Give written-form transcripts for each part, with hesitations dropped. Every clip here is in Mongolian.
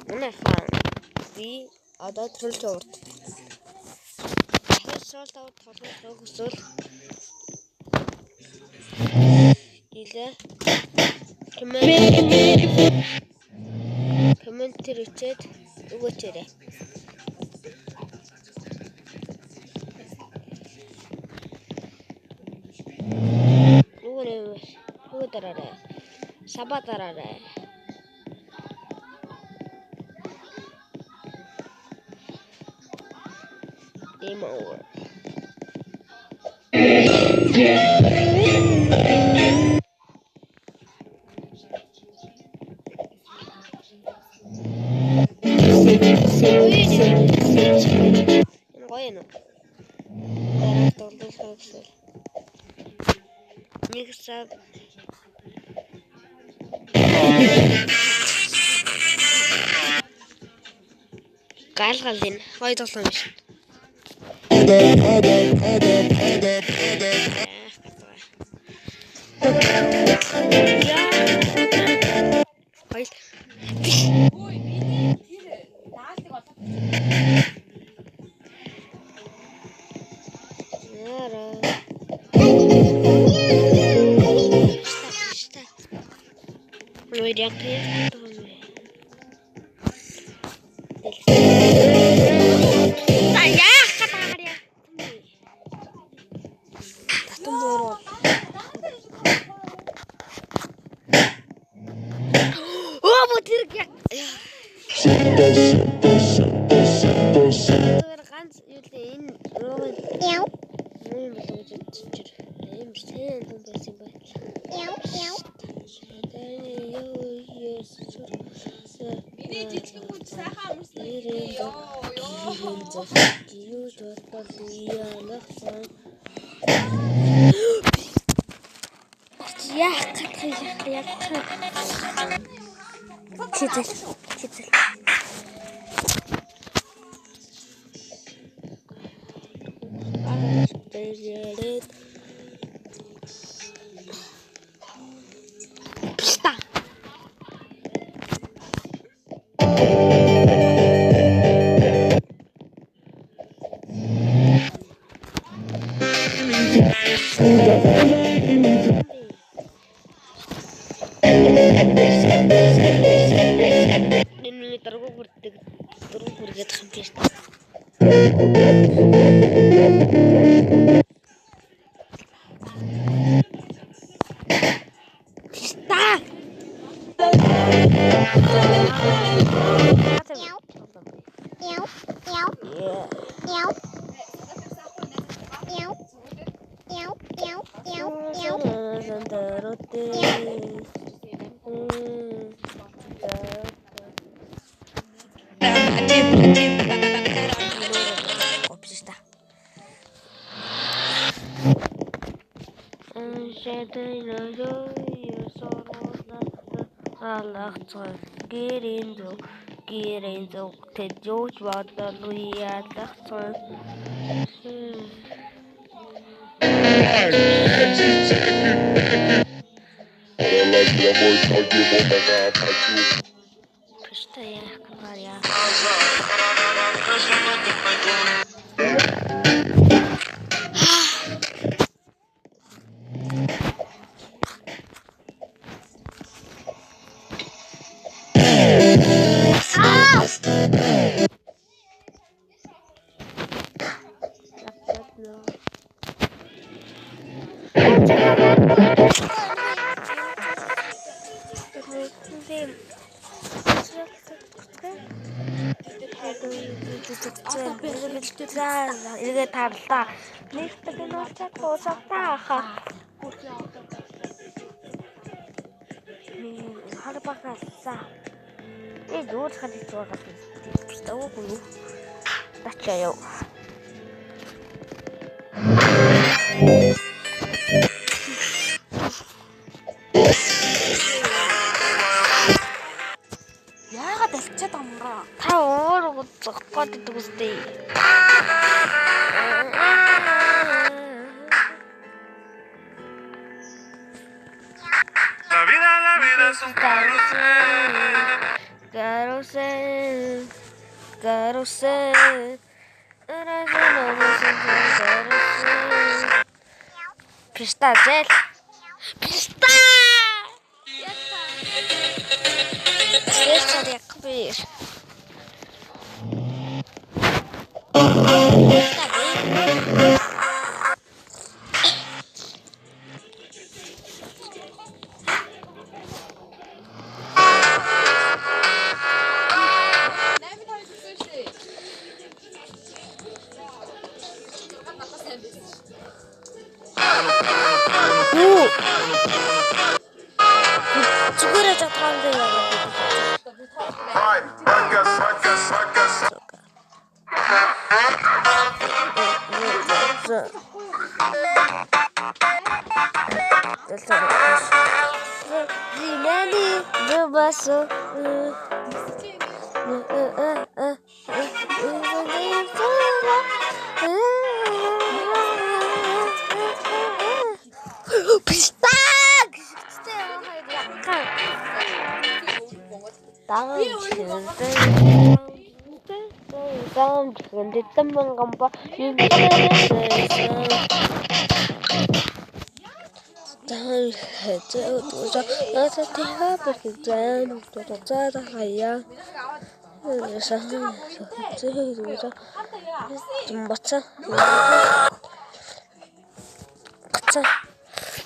Манай хаан би одоо төрөлж урд. Дахиад тав тоглох хүсвэл илээ коммент хийчээд өгөөчээрэй. Нөгөө дараарай. Саба дараарай. Game over. Goyno. Darah tolong sel. Ini kesab. Galgalin. Hoy toslamış. Hayır. Ой, миний тэр наалтыг олоод. Яра. Ну иди аккуратно. Ганц юу л энэ ровен яв юм болов гэж чир юм сайн юм байсан бай. Яв. Миний жижигэн хүн сайхан амарсан. Юу толгой яалахсан. Яах гэж. Читэл. Писта. Энэ дөрвөн хүргээд хам писта. Гэрэнзо тэжөөж бодол уяалгацсан. Пустая говоря. 이게 달다. 넥스트는 어쩌고 저쩌고. 하루바가 싸. 이 노트가 좋아가 비슷하고 맞죠? Яагаад алчаад амраа? Та өөрөө зогсоод идэх үстэй. La vida es un carrusel. Claro Карусел, карусел. Пистачель. Писта! Писта якбир. Зүгээр жатсан дээ яа. Зимени дубасо. Пистак!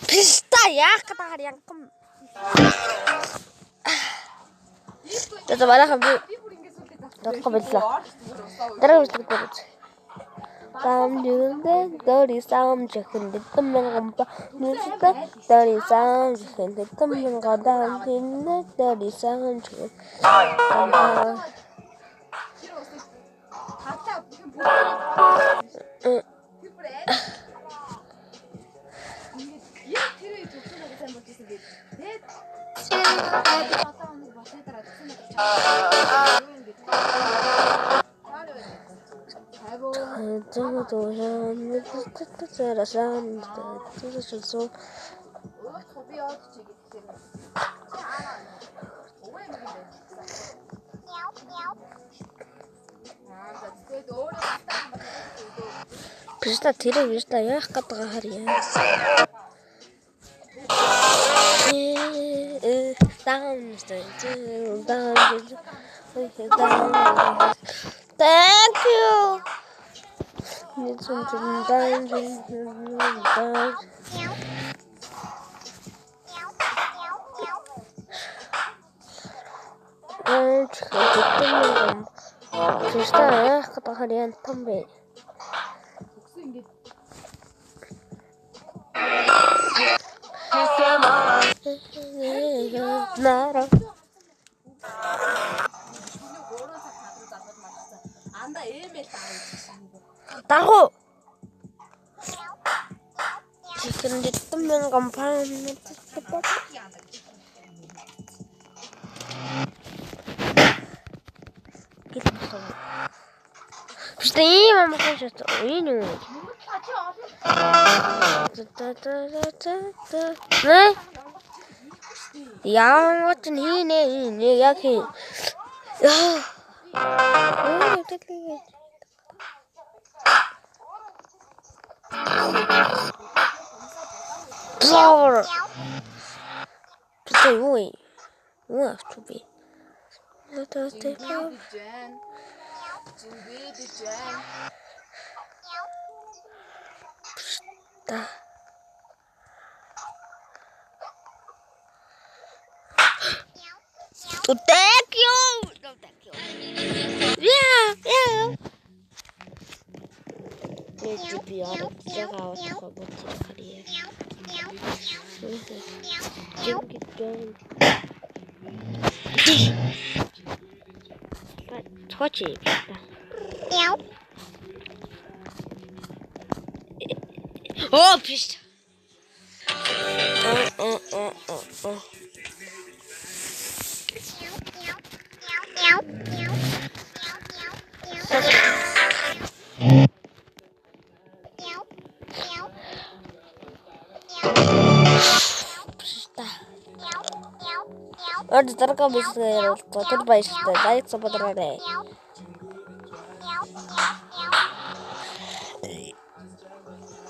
Писта яах гэдэг харьянгам. Тэгээд манайхан би дөрөв байлаа. Дараа үсдэг дөрөв. Самжиндээ дөрий самжихэн дэтгэмэнгамба нүстэй дөрий самжихэн дэтгэмэнгадан хиннэ дөрий самжихэн. Писта тэрэг писта яах гэдэг харьяа. Thank you. Писта яах гэдэг харьяа том бай. Нара. Анда эмэл даа. Дагуу. Chicken дэтгэмэн компани. Писта ийм амархан шат. Энэ үү? Яа ч хийнэ яг хий. Flower. Писта юу вэ? Юу авч би? Писта. Thank you. No, thank you. Yeah. Let's be out. Check out what career. Touchy. Oh, pissed. Орж дөрөв бисгээр бол тэр баяртай. Лайк сабадраарэ.